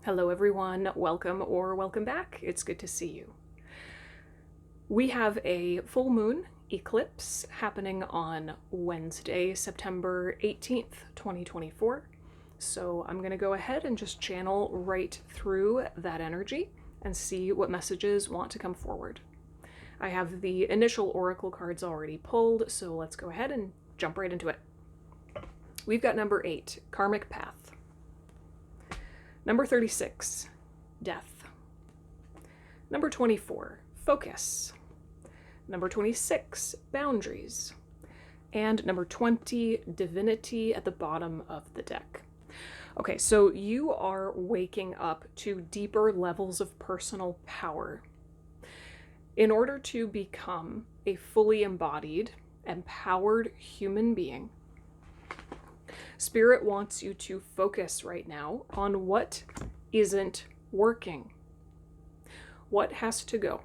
Hello everyone, welcome or welcome back. It's good to see you. We have a full moon eclipse happening on Wednesday, September 18th, 2024. So I'm going to go ahead and just channel right through that energy and see what messages want to come forward. I have the initial oracle cards already pulled, so let's go ahead and jump right into it. We've got number 8, Karmic Path. Number 36, Death. Number 24, Focus. Number 26, Boundaries. And number 20, Divinity at the bottom of the deck. Okay, so you are waking up to deeper levels of personal power. In order to become a fully embodied, empowered human being, Spirit wants you to focus right now on what isn't working. What has to go?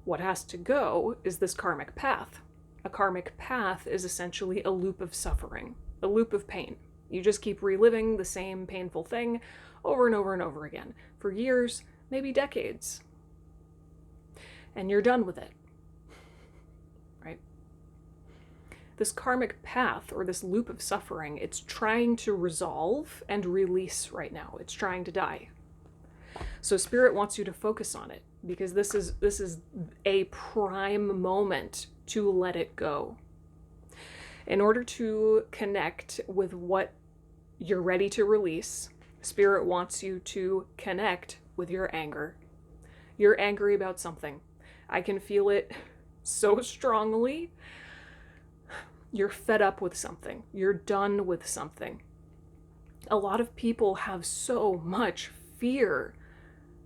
What has to go is this karmic path. A karmic path is essentially a loop of suffering, a loop of pain. You just keep reliving the same painful thing over and over and over again for years, maybe decades. And you're done with it, right? This karmic path, or this loop of suffering, it's trying to resolve and release right now. It's trying to die. So Spirit wants you to focus on it, because this is a prime moment to let it go. In order to connect with what you're ready to release, Spirit wants you to connect with your anger. You're angry about something. I can feel it so strongly. You're fed up with something. You're done with something. A lot of people have so much fear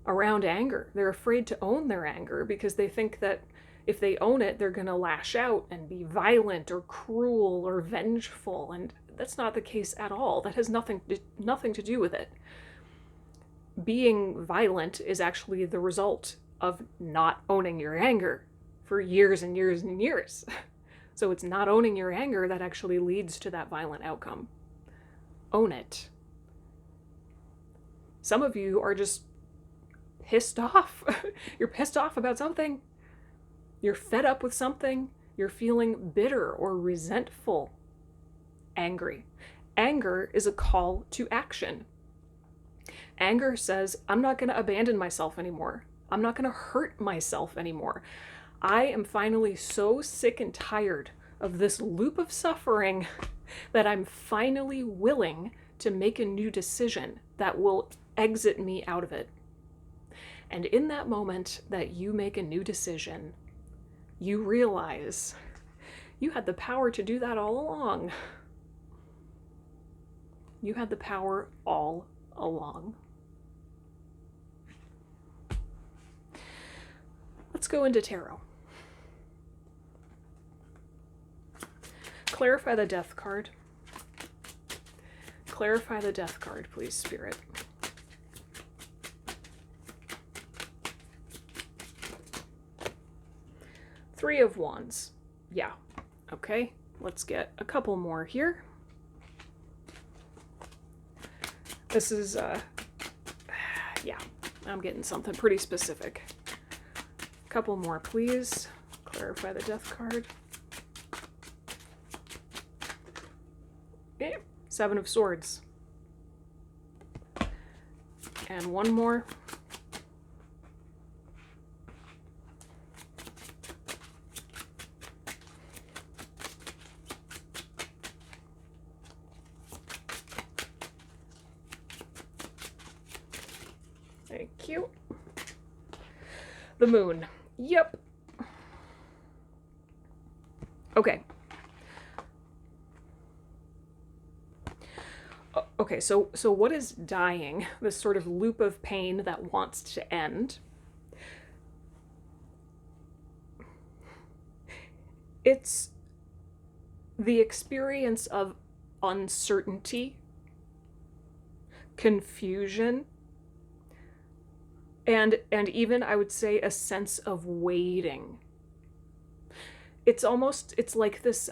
around anger. They're afraid to own their anger because they think that if they own it, they're going to lash out and be violent or cruel or vengeful. And that's not the case at all. That has nothing to do with it. Being violent is actually the result of not owning your anger for years and years and years. So it's not owning your anger that actually leads to that violent outcome. Own it. Some of you are just pissed off. You're pissed off about something. You're fed up with something. You're feeling bitter or resentful. Angry. Anger is a call to action. Anger says, I'm not going to abandon myself anymore. I'm not going to hurt myself anymore. I am finally so sick and tired of this loop of suffering that I'm finally willing to make a new decision that will exit me out of it. And in that moment that you make a new decision, you realize you had the power to do that all along. You had the power all along. Let's go into tarot. Clarify the death card. Clarify the death card, please, Spirit. Three of Wands. Yeah. Okay. Let's get a couple more here. This is, yeah, I'm getting something pretty specific. Couple more, please. Clarify the death card. Okay, 7 of Swords. And one more. Thank you. The Moon. Yep. Okay. Okay, so what is dying? This sort of loop of pain that wants to end. It's the experience of uncertainty, confusion, and even, I would say, a sense of waiting. It's like this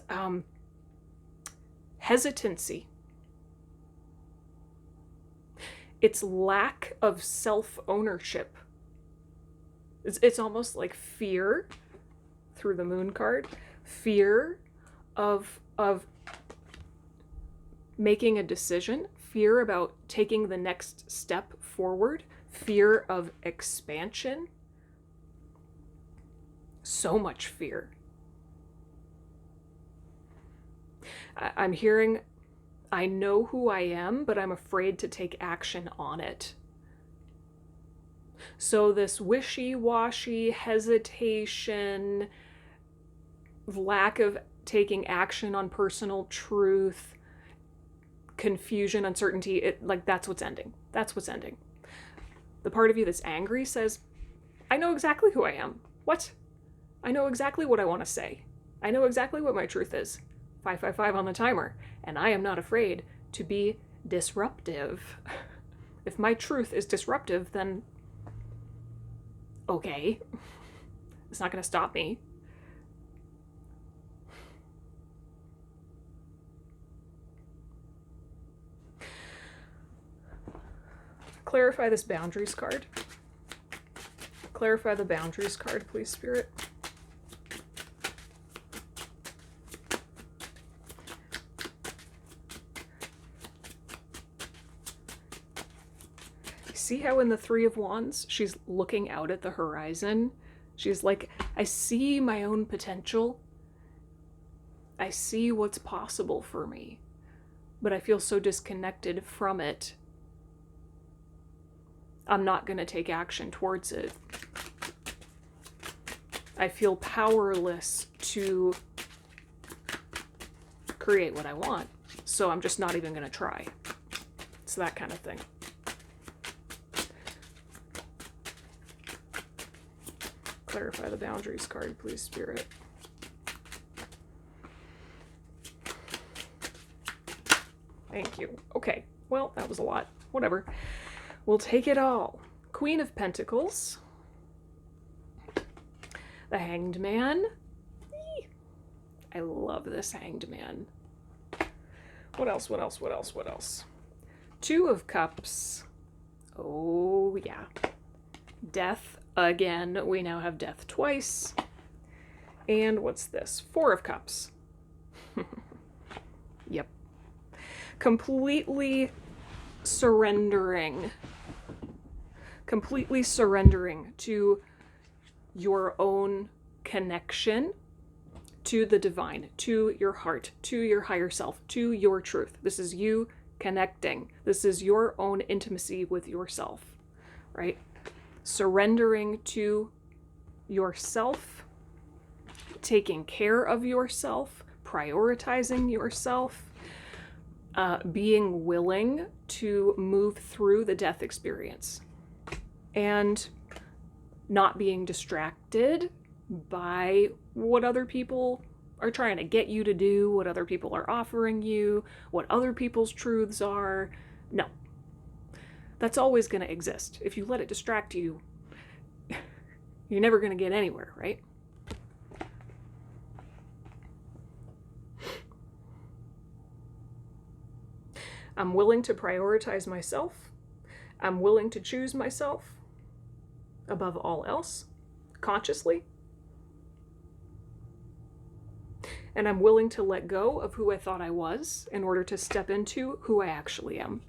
hesitancy. It's lack of self-ownership. It's almost like fear through the moon card, fear of making a decision, fear about taking the next step forward, fear of expansion. So much fear. I'm hearing, I know who I am, but I'm afraid to take action on it. So this wishy-washy hesitation, lack of taking action on personal truth, confusion, uncertainty, that's what's ending. That's what's ending. The part of you that's angry says, I know exactly who I am. What? I know exactly what I want to say. I know exactly what my truth is. 555 on the timer. And I am not afraid to be disruptive. If my truth is disruptive, then okay. It's not going to stop me. Clarify this boundaries card. Clarify the boundaries card, please, Spirit. See how in the Three of Wands, she's looking out at the horizon? She's like, I see my own potential. I see what's possible for me, but I feel so disconnected from it. I'm not going to take action towards it. I feel powerless to create what I want, so I'm just not even going to try. It's that kind of thing. Clarify the boundaries card, please, Spirit. Thank you. Okay, well, that was a lot. Whatever. We'll take it all. Queen of Pentacles. The Hanged Man. I love this Hanged Man. What else, what else, what else, what else? Two of Cups. Oh, yeah. Death again. We now have death twice. And what's this? Four of Cups. Yep. Completely surrendering to your own connection to the divine, to your heart, to your higher self, to your truth. This is you connecting. This is your own intimacy with yourself, right? Surrendering to yourself, taking care of yourself, prioritizing yourself, being willing to move through the death experience and not being distracted by what other people are trying to get you to do, what other people are offering you, what other people's truths are. No. That's always going to exist. If you let it distract you, you're never going to get anywhere, right? I'm willing to prioritize myself. I'm willing to choose myself above all else, consciously. And I'm willing to let go of who I thought I was in order to step into who I actually am.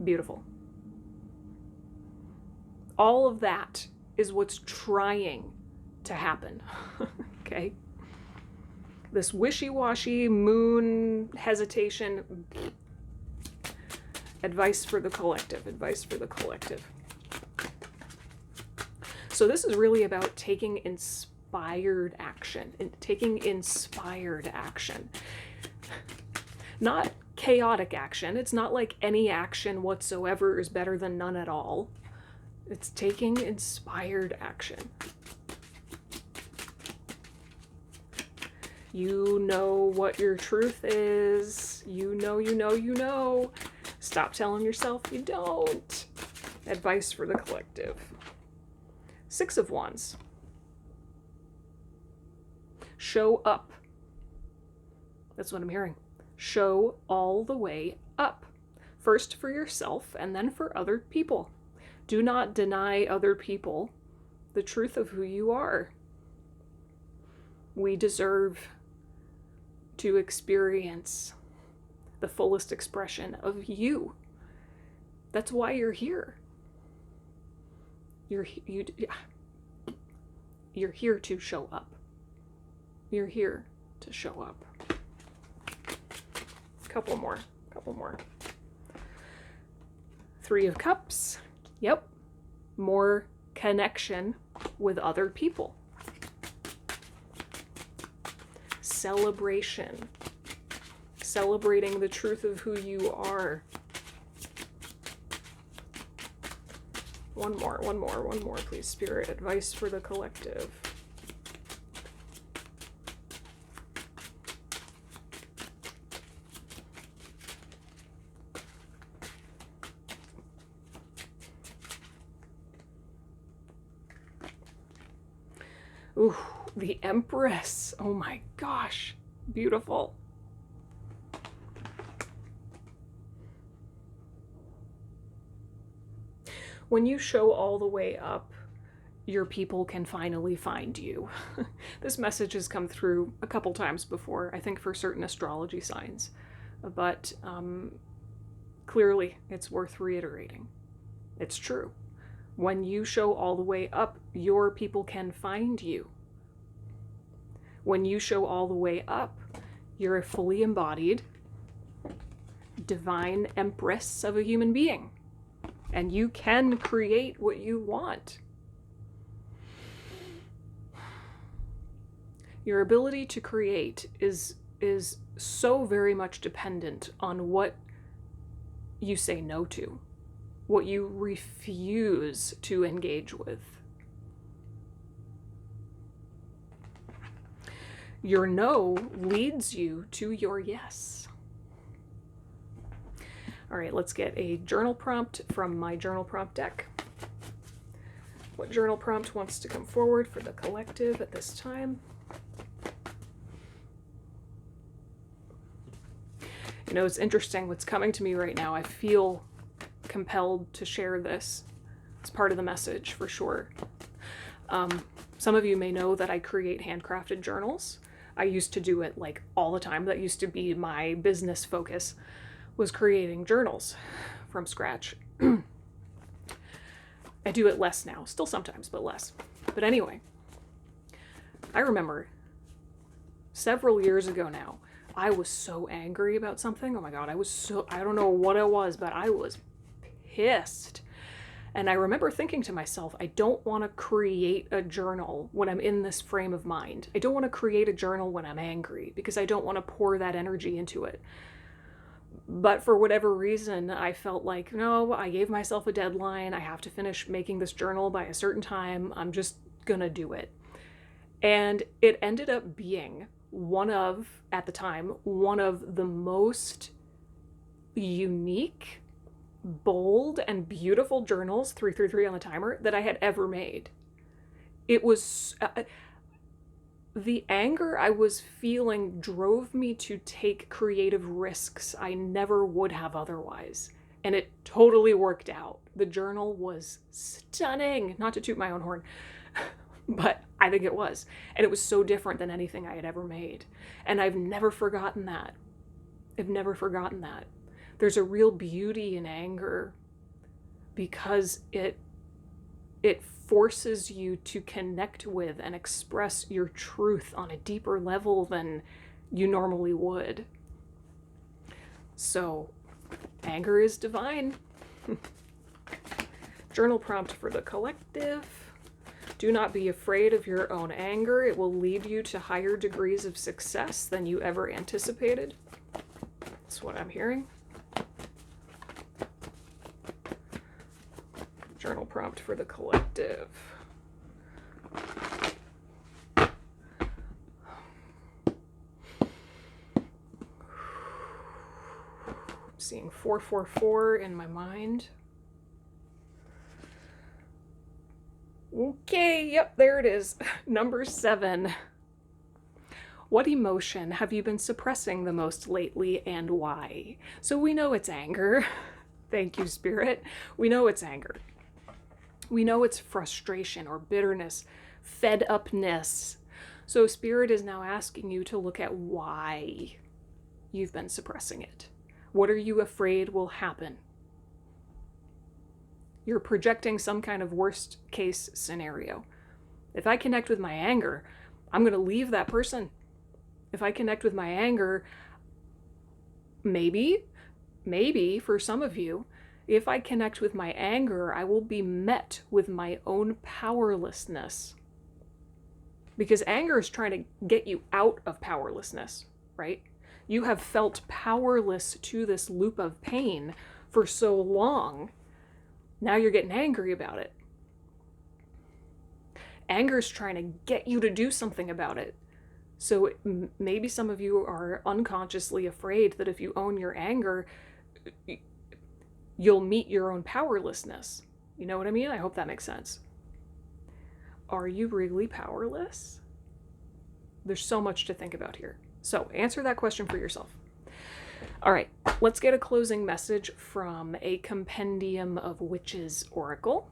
Beautiful. All of that is what's trying to happen, okay? This wishy-washy moon hesitation. Advice for the collective, advice for the collective. So this is really about taking inspired action, Not chaotic action. It's not like any action whatsoever is better than none at all. It's taking inspired action. You know what your truth is. You know. Stop telling yourself you don't. Advice for the collective. Six of Wands. Show up. That's what I'm hearing. Show all the way up. First for yourself and then for other people. Do not deny other people the truth of who you are. We deserve to experience the fullest expression of you. That's why you're here. You're here to show up. You're here to show up. Couple more. Three of Cups. Yep. More connection with other people. Celebration. Celebrating the truth of who you are. One more, please, Spirit. Advice for the collective. Ooh, the Empress. Oh my gosh. Beautiful. When you show all the way up, your people can finally find you. This message has come through a couple times before, I think for certain astrology signs, but clearly it's worth reiterating. It's true. When you show all the way up, your people can find you. When you show all the way up, you're a fully embodied, divine empress of a human being. And you can create what you want. Your ability to create is so very much dependent on what you say no to, what you refuse to engage with. Your no leads you to your yes. All right, let's get a journal prompt from my journal prompt deck. What journal prompt wants to come forward for the collective at this time? You know, it's interesting what's coming to me right now. I feel compelled to share this. It's part of the message for sure. Some of you may know that I create handcrafted journals. I used to do it like all the time. That used to be my business focus, was creating journals from scratch. I do it less now, still sometimes, but less. But anyway, I remember several years ago now, I was so angry about something. Oh my God, I don't know what it was, but I was pissed. And I remember thinking to myself, I don't want to create a journal when I'm in this frame of mind. I don't want to create a journal when I'm angry because I don't want to pour that energy into it. But for whatever reason, I felt like, no, I gave myself a deadline. I have to finish making this journal by a certain time. I'm just gonna do it. And it ended up being at the time, one of the most unique, bold, and beautiful journals, 333 on the timer, that I had ever made. It was... the anger I was feeling drove me to take creative risks I never would have otherwise. And it totally worked out. The journal was stunning. Not to toot my own horn, but I think it was. And it was so different than anything I had ever made. And I've never forgotten that. I've never forgotten that. There's a real beauty in anger because it forces you to connect with and express your truth on a deeper level than you normally would. So, anger is divine. Journal prompt for the collective. Do not be afraid of your own anger. It will lead you to higher degrees of success than you ever anticipated. That's what I'm hearing. Journal prompt for the collective. I'm seeing 444 in my mind. Okay, yep, there it is. Number 7. What emotion have you been suppressing the most lately and why? So we know it's anger. Thank you, Spirit. We know it's anger. We know it's frustration or bitterness, fed upness. So Spirit is now asking you to look at why you've been suppressing it. What are you afraid will happen? You're projecting some kind of worst case scenario. If I connect with my anger, I'm going to leave that person. If I connect with my anger, maybe for some of you, if I connect with my anger, I will be met with my own powerlessness. Because anger is trying to get you out of powerlessness, right? You have felt powerless to this loop of pain for so long. Now you're getting angry about it. Anger is trying to get you to do something about it. So maybe some of you are unconsciously afraid that if you own your anger, you'll meet your own powerlessness. You know what I mean? I hope that makes sense. Are you really powerless? There's so much to think about here. So answer that question for yourself. All right, let's get a closing message from a Compendium of Witches Oracle.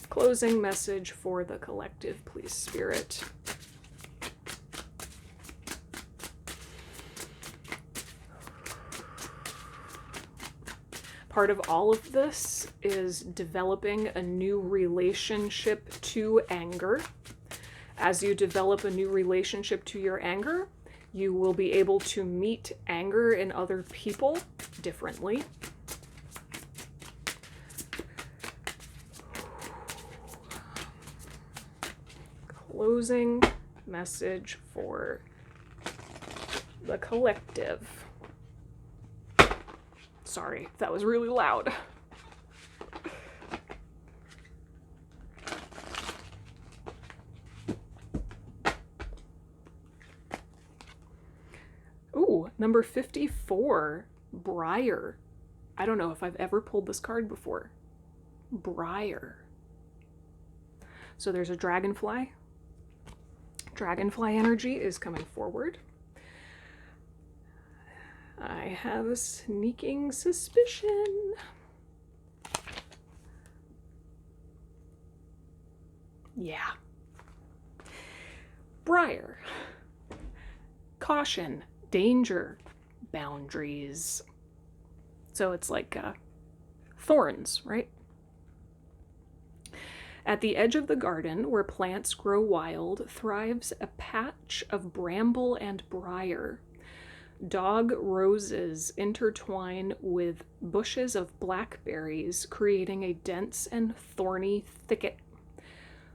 Closing message for the collective, please, Spirit. Part of all of this is developing a new relationship to anger. As you develop a new relationship to your anger, you will be able to meet anger in other people differently. Closing message for the collective. Sorry, that was really loud. Ooh, number 54, Briar. I don't know if I've ever pulled this card before. Briar. So there's a dragonfly. Dragonfly energy is coming forward. I have a sneaking suspicion. Yeah. Briar. Caution, danger, boundaries. So it's like thorns, right? At the edge of the garden, where plants grow wild, thrives a patch of bramble and briar. Dog roses intertwine with bushes of blackberries, creating a dense and thorny thicket.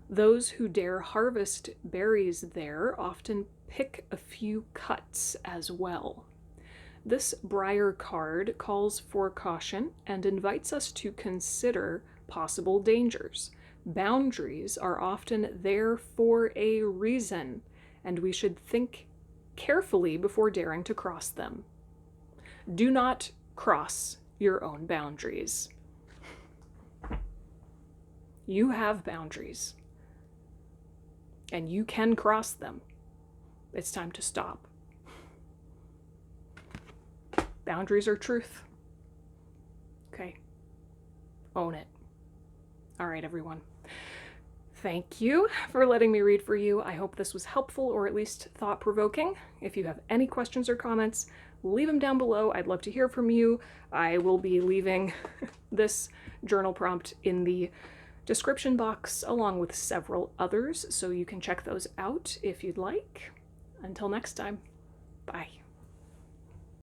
Those who dare harvest berries there often pick a few cuts as well. This briar card calls for caution and invites us to consider possible dangers. Boundaries are often there for a reason, and we should think carefully before daring to cross them. Do not cross your own boundaries. You have boundaries, and you can cross them. It's time to stop. Boundaries are truth. Okay. Own it. All right, everyone. Thank you for letting me read for you. I hope this was helpful or at least thought-provoking. If you have any questions or comments, leave them down below. I'd love to hear from you. I will be leaving this journal prompt in the description box along with several others, so you can check those out if you'd like. Until next time, bye.